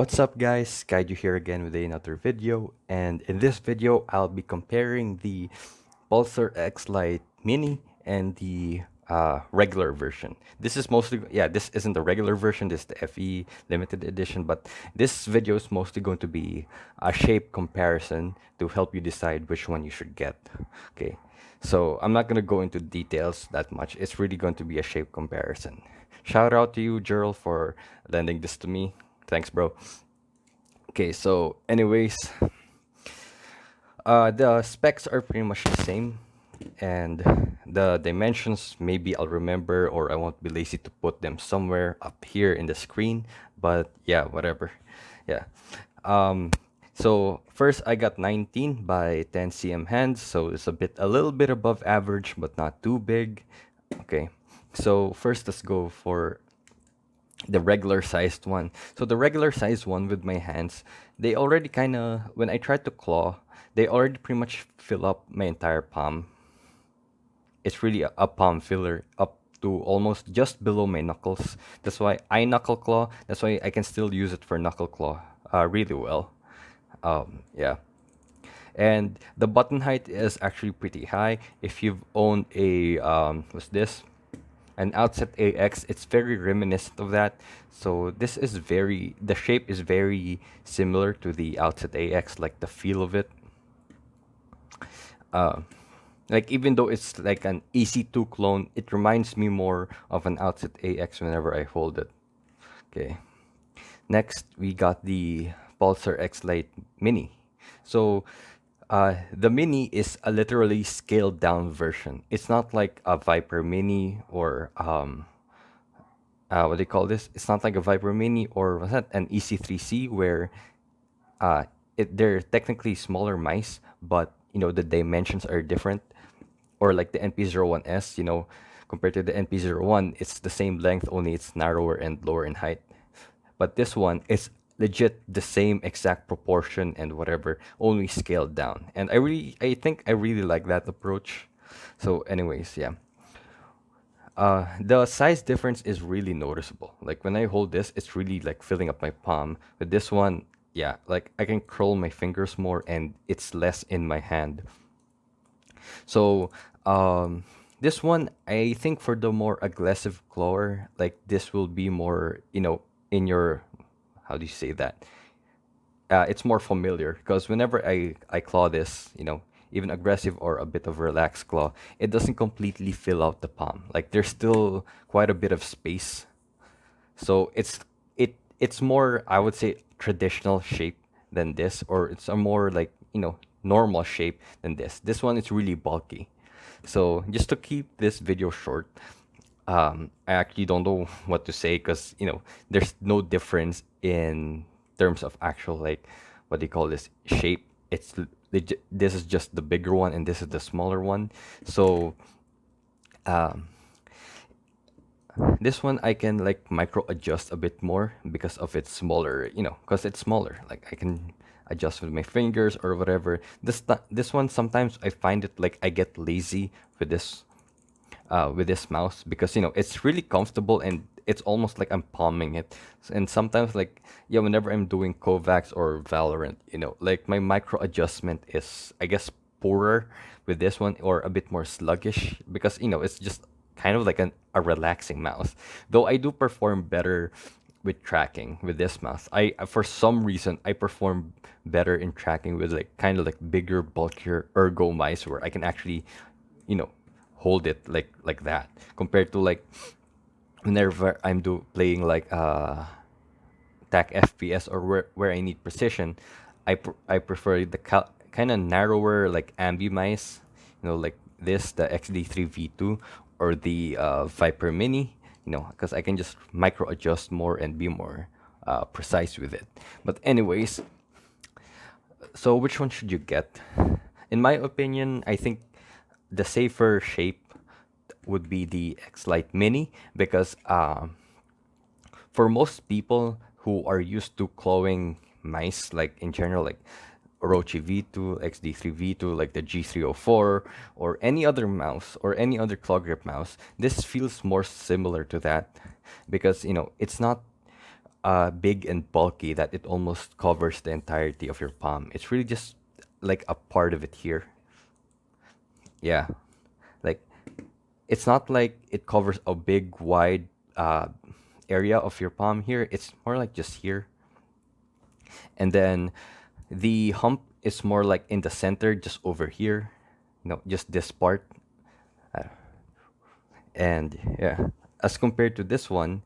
What's up guys, Kaiju here again with another video, and in this video I'll be comparing the Pulsar Xlite Mini and the regular version. This is mostly, this isn't the regular version, this is the FE limited edition, but this video is mostly going to be a shape comparison to help you decide which one you should get. Okay, so I'm not going to go into details that much, it's really going to be a shape comparison. Shout out to you, Gerald, for lending this to me. Thanks, bro. Okay, so anyways, the specs are pretty much the same, and the dimensions maybe I'll remember or I won't be lazy to put them somewhere up here in the screen. But yeah, whatever. Yeah. Um, so first I got 19 by 10 cm hands, so it's a little bit above average, but not too big. Okay. So first let's go for the regular sized one. So the regular sized one with my hands, they already kind of, when I try to claw, they already pretty much fill up my entire palm. It's really a palm filler up to almost just below my knuckles. That's why I knuckle claw. That's why I can still use it for knuckle claw really well. Yeah. And the button height is actually pretty high. If you've owned a, what's this? An Outset AX, it's very reminiscent of that. So this is the shape is very similar to the Outset AX, like the feel of it. Uh, like even though it's like an EC2 clone, it reminds me more of an Outset AX whenever I hold it. Okay. Next, we got the Pulsar Xlite Mini. So the Mini is a literally scaled down version. It's not like a Viper Mini or what do you call this? It's not like a Viper Mini or what's that? An EC3C where uh, they're technically smaller mice, but the dimensions are different. Or like the NP01S, compared to the NP01, it's the same length, only it's narrower and lower in height. But this one is legit the same exact proportion and whatever, only scaled down. And I think I really like that approach. So anyways, yeah. The size difference is really noticeable. Like when I hold this, it's really like filling up my palm. With this one, yeah, like I can curl my fingers more and it's less in my hand. So this one, I think for the more aggressive clawer, like this will be more, in your, how do you say that? It's more familiar because whenever I claw this, even aggressive or a bit of relaxed claw, it doesn't completely fill out the palm. Like there's still quite a bit of space. So it's more, I would say, traditional shape than this, or it's a more like, normal shape than this. This one is really bulky. So just to keep this video short, I actually don't know what to say because there's no difference in terms of actual, like, what do you call this, shape. This is just the bigger one and this is the smaller one. So um, this one I can like micro adjust a bit more because of its smaller, because it's smaller. Like I can adjust with my fingers or whatever. This one sometimes I find it like I get lazy with this mouse because it's really comfortable and it's almost like I'm palming it. And sometimes like, yeah, whenever I'm doing Kovacs or Valorant, like my micro adjustment is, I guess, poorer with this one, or a bit more sluggish because it's just kind of like a relaxing mouse. Though I do perform better with tracking with this mouse. I For some reason I perform better in tracking with like kind of like bigger, bulkier ergo mice where I can actually, you know, hold it like that compared to like whenever I'm playing like TAC FPS or where I need precision. I prefer the kind of narrower like ambi mice, like this, the XD3 V2 or the Viper Mini, because I can just micro adjust more and be more precise with it. But anyways, so which one should you get? In my opinion, I think the safer shape would be the Xlite Mini because for most people who are used to clawing mice, like in general, like Orochi V2, XD3 V2, like the G304, or any other mouse or any other claw grip mouse, this feels more similar to that because it's not big and bulky that it almost covers the entirety of your palm. It's really just like a part of it here. Yeah, like it's not like it covers a big wide uh, area of your palm here. It's more like just here, and then the hump is more like in the center, just over here. Just this part. And yeah, as compared to this one,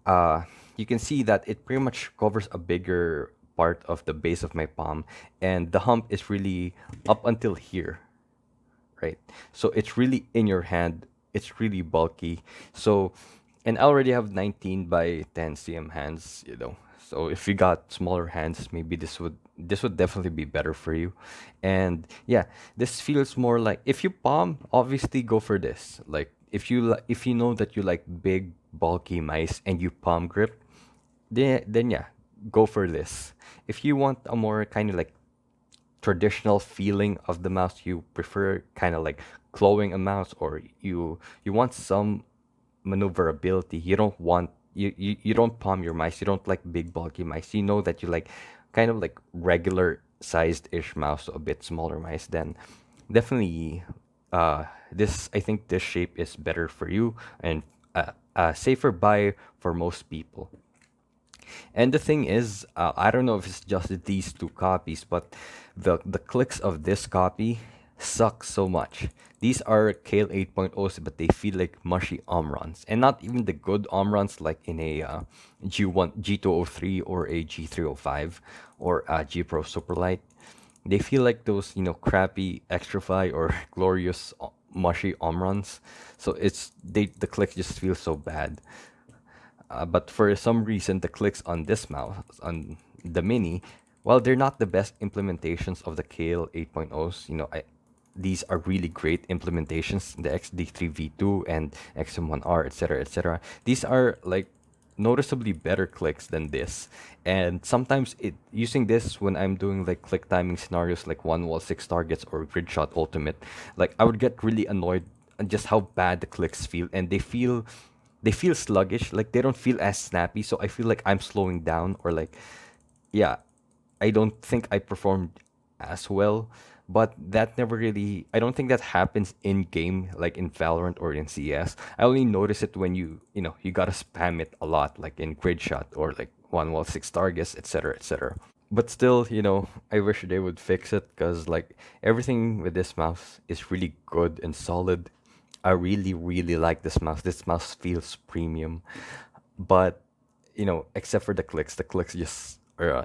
uh, you can see that it pretty much covers a bigger part of the base of my palm, and the hump is really up until here, right? So it's really in your hand. It's really bulky. So, and I already have 19 by 10 cm hands. So if you got smaller hands, maybe this would definitely be better for you. And yeah, this feels more like if you palm, obviously go for this. Like if you know that you like big bulky mice and you palm grip, then yeah, go for this. If you want a more kind of like traditional feeling of the mouse, you prefer kind of like clawing a mouse, or you want some maneuverability. You don't palm your mice. You don't like big bulky mice. You know that you like kind of like regular sized ish mouse, so a bit smaller mice. Then definitely this I think this shape is better for you, and a safer buy for most people. And the thing is, I don't know if it's just these two copies, but the clicks of this copy suck so much. These are Kale 8.0s, but they feel like mushy Omrons, and not even the good Omrons like in a G1, G203 or a G305 or a G Pro Superlight. They feel like those, crappy Extrafly or glorious mushy Omrons. So the clicks just feel so bad. But for some reason, the clicks on this mouse, on the Mini, while they're not the best implementations of the Kale 8.0s, these are really great implementations, the XD3 V2 and XM1R, etc., etc. These are like noticeably better clicks than this. And sometimes using this when I'm doing like click timing scenarios like one wall six targets or grid shot ultimate, like I would get really annoyed at just how bad the clicks feel, and they feel sluggish, like they don't feel as snappy. So I feel like I'm slowing down, or like, yeah, I don't think I performed as well. But that never really, I don't think that happens in game, like in Valorant or in CS. I only notice it when you gotta spam it a lot, like in grid shot or like one wall six targets, etc., etc. But still, I wish they would fix it, because like everything with this mouse is really good and solid. I really, really like this mouse. This mouse feels premium, but except for the clicks just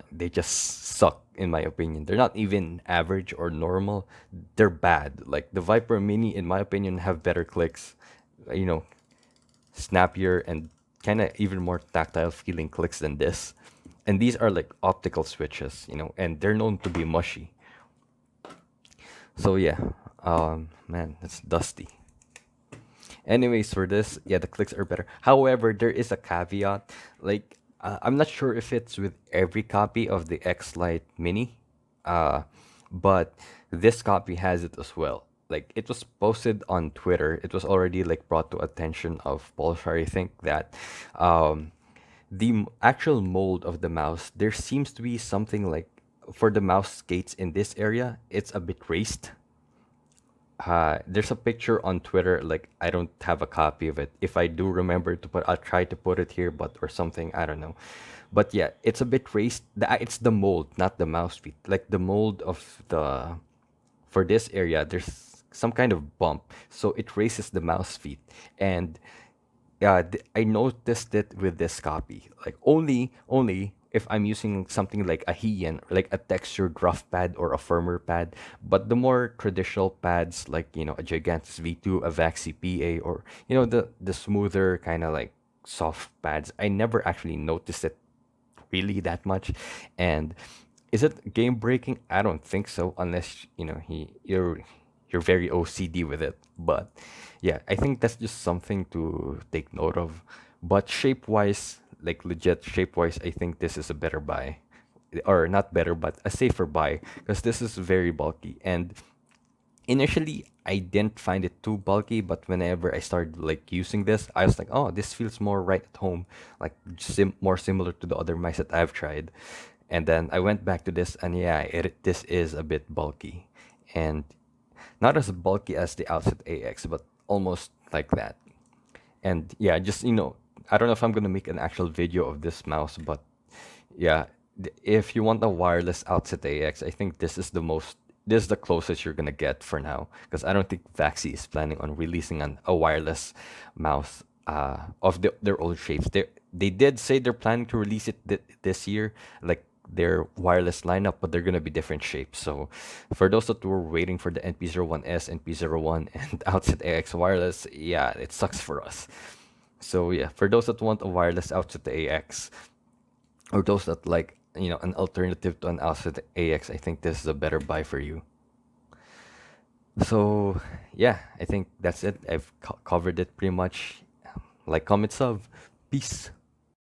they just suck in my opinion. They're not even average or normal. They're bad. Like the Viper Mini, in my opinion, have better clicks. You know, snappier and kind of even more tactile feeling clicks than this. And these are like optical switches, and they're known to be mushy. So yeah, man, it's dusty. Anyways, for this, yeah, the clicks are better. However, there is a caveat. Like, I'm not sure if it's with every copy of the Xlite Mini, uh, but this copy has it as well. Like, it was posted on Twitter. It was already like brought to attention of Pulsar, I think, that um, the actual mold of the mouse, there seems to be something like for the mouse skates in this area, it's a bit raised. There's a picture on Twitter. Like, I don't have a copy of it. If I do remember to put, I'll try to put it here, but or something. I don't know. But yeah, it's a bit raised. It's the mold, not the mouse feet. Like the mold of the for this area, there's some kind of bump, so it raises the mouse feet. And yeah, I noticed it with this copy. Like only if I'm using something like a Heian, or like a textured rough pad or a firmer pad. But the more traditional pads, like a Gigantus V2, a Vaxi PA, or the smoother kind of like soft pads, I never actually noticed it really that much. And is it game breaking? I don't think so, unless you're very OCD with it. But yeah, I think that's just something to take note of. But shape wise, like legit shape wise, I think this is a better buy, or not better, but a safer buy, because this is very bulky. And initially, I didn't find it too bulky, but whenever I started like using this, I was like, oh, this feels more right at home, like more similar to the other mice that I've tried. And then I went back to this, and yeah, this is a bit bulky, and not as bulky as the Outfit AX, but almost like that. And yeah, just I don't know if I'm gonna make an actual video of this mouse, but yeah, if you want a wireless Outfit AX, I think this is the closest you're gonna get for now, because I don't think Vaxi is planning on releasing a wireless mouse of their old shapes. They did say they're planning to release it this year, like their wireless lineup, but they're gonna be different shapes. So for those that were waiting for the NP01S, NP01, and Outfit AX wireless, yeah, it sucks for us. So yeah, for those that want a wireless Outfit AX, or those that like an alternative to an Alpha AX, I think this is a better buy for you. So yeah, I think that's it. I've covered it pretty much. Like, comment, sub. Peace.